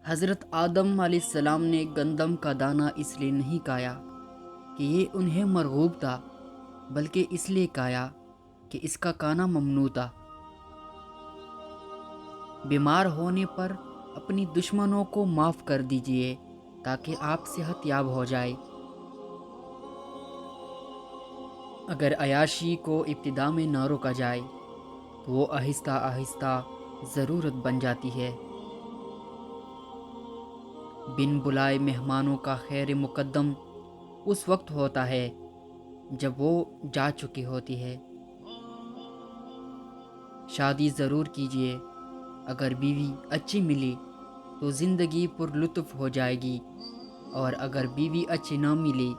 حضرت آدم علیہ السلام نے گندم کا دانہ اس لیے نہیں کھایا کہ یہ انہیں مرغوب تھا، بلکہ اس لیے کھایا کہ اس کا کھانا ممنوع تھا۔ بیمار ہونے پر اپنی دشمنوں کو معاف کر دیجئے تاکہ آپ صحت یاب ہو جائے۔ اگر عیاشی کو ابتدا میں نہ روکا جائے تو وہ آہستہ آہستہ ضرورت بن جاتی ہے۔ بن بلائے مہمانوں کا خیر مقدم اس وقت ہوتا ہے جب وہ جا چکی ہوتی ہے۔ شادی ضرور کیجیے، اگر بیوی اچھی ملی تو زندگی پر لطف ہو جائے گی، اور اگر بیوی اچھی نہ ملی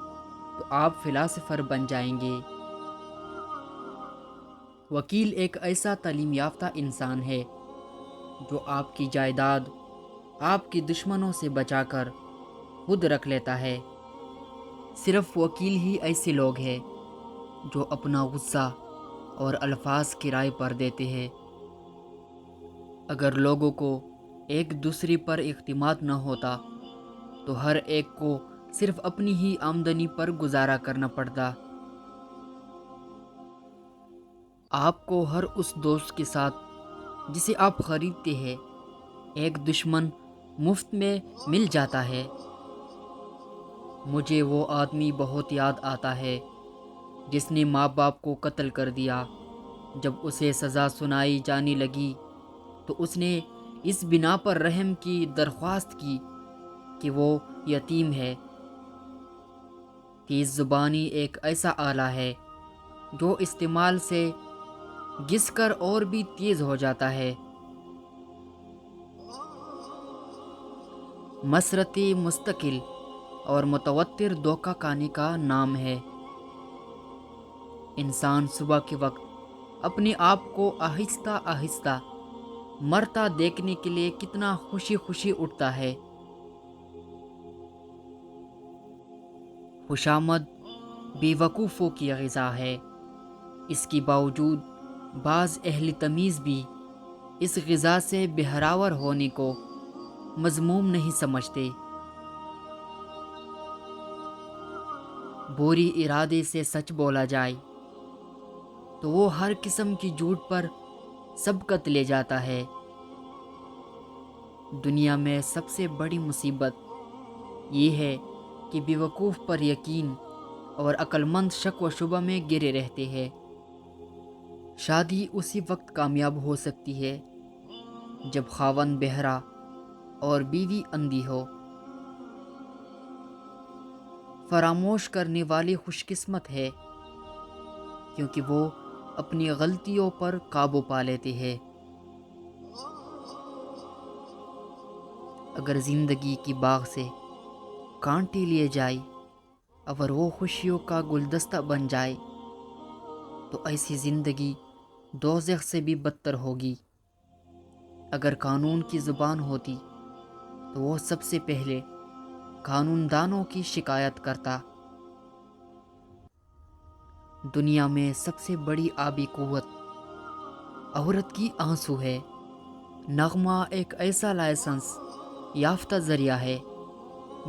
تو آپ فلاسفر بن جائیں گے۔ وکیل ایک ایسا تعلیم یافتہ انسان ہے جو آپ کی جائیداد آپ کے دشمنوں سے بچا کر خود رکھ لیتا ہے۔ صرف وکیل ہی ایسے لوگ ہیں جو اپنا غصہ اور الفاظ کرائے پر دیتے ہیں۔ اگر لوگوں کو ایک دوسرے پر اعتماد نہ ہوتا تو ہر ایک کو صرف اپنی ہی آمدنی پر گزارا کرنا پڑتا۔ آپ کو ہر اس دوست کے ساتھ جسے آپ خریدتے ہیں ایک دشمن مفت میں مل جاتا ہے۔ مجھے وہ آدمی بہت یاد آتا ہے جس نے ماں باپ کو قتل کر دیا۔ جب اسے سزا سنائی جانے لگی تو اس نے اس بنا پر رحم کی درخواست کی کہ وہ یتیم ہے۔ تیز زبانی ایک ایسا آلہ ہے جو استعمال سے گھس کر اور بھی تیز ہو جاتا ہے۔ مسرت مستقل اور متواتر دھوکہ کھانے کا نام ہے۔ انسان صبح کے وقت اپنے آپ کو آہستہ آہستہ مرتا دیکھنے کے لیے کتنا خوشی خوشی اٹھتا ہے۔ خوشامد بے وقوفوں کی غذا ہے۔ اس کے باوجود بعض اہل تمیز بھی اس غذا سے بہراور ہونے کو مذموم نہیں سمجھتے۔ بری ارادے سے سچ بولا جائے تو وہ ہر قسم کی جھوٹ پر سبقت لے جاتا ہے۔ دنیا میں سب سے بڑی مصیبت یہ ہے کہ بیوقوف پر یقین اور عقل مند شک و شبہ میں گرے رہتے ہیں۔ شادی اسی وقت کامیاب ہو سکتی ہے جب خاوند بہرا اور بیوی اندھی ہو۔ فراموش کرنے والے خوش قسمت ہے کیونکہ وہ اپنی غلطیوں پر قابو پا لیتے ہیں۔ اگر زندگی کی باغ سے کانٹے لیے جائے اور وہ خوشیوں کا گلدستہ بن جائے تو ایسی زندگی دوزخ سے بھی بدتر ہوگی۔ اگر قانون کی زبان ہوتی تو وہ سب سے پہلے قانون دانوں کی شکایت کرتا۔ دنیا میں سب سے بڑی آبی قوت عورت کی آنسو ہے۔ نغمہ ایک ایسا لائسنس یافتہ ذریعہ ہے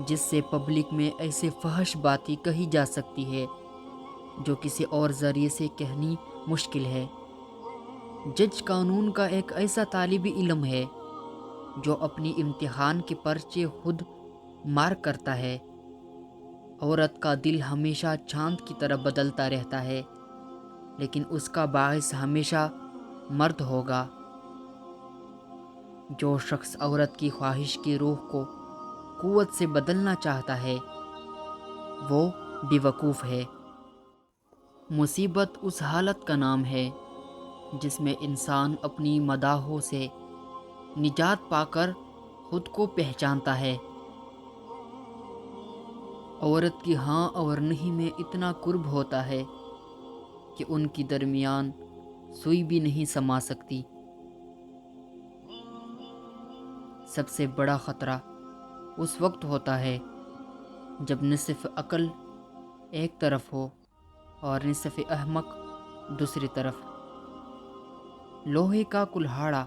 جس سے پبلک میں ایسے فحش باتیں کہی جا سکتی ہے جو کسی اور ذریعے سے کہنی مشکل ہے۔ جج قانون کا ایک ایسا طالب علم ہے جو اپنی امتحان کے پرچے خود مارک کرتا ہے۔ عورت کا دل ہمیشہ چاند کی طرح بدلتا رہتا ہے، لیکن اس کا باعث ہمیشہ مرد ہوگا۔ جو شخص عورت کی خواہش کی روح کو قوت سے بدلنا چاہتا ہے وہ بے وقوف ہے۔ مصیبت اس حالت کا نام ہے جس میں انسان اپنی مداحوں سے نجات پا کر خود کو پہچانتا ہے۔ عورت کی ہاں اور نہیں میں اتنا قرب ہوتا ہے کہ ان کی درمیان سوئی بھی نہیں سما سکتی۔ سب سے بڑا خطرہ اس وقت ہوتا ہے جب نصف عقل ایک طرف ہو اور نصف احمق دوسری طرف۔ لوہے کا کلہاڑا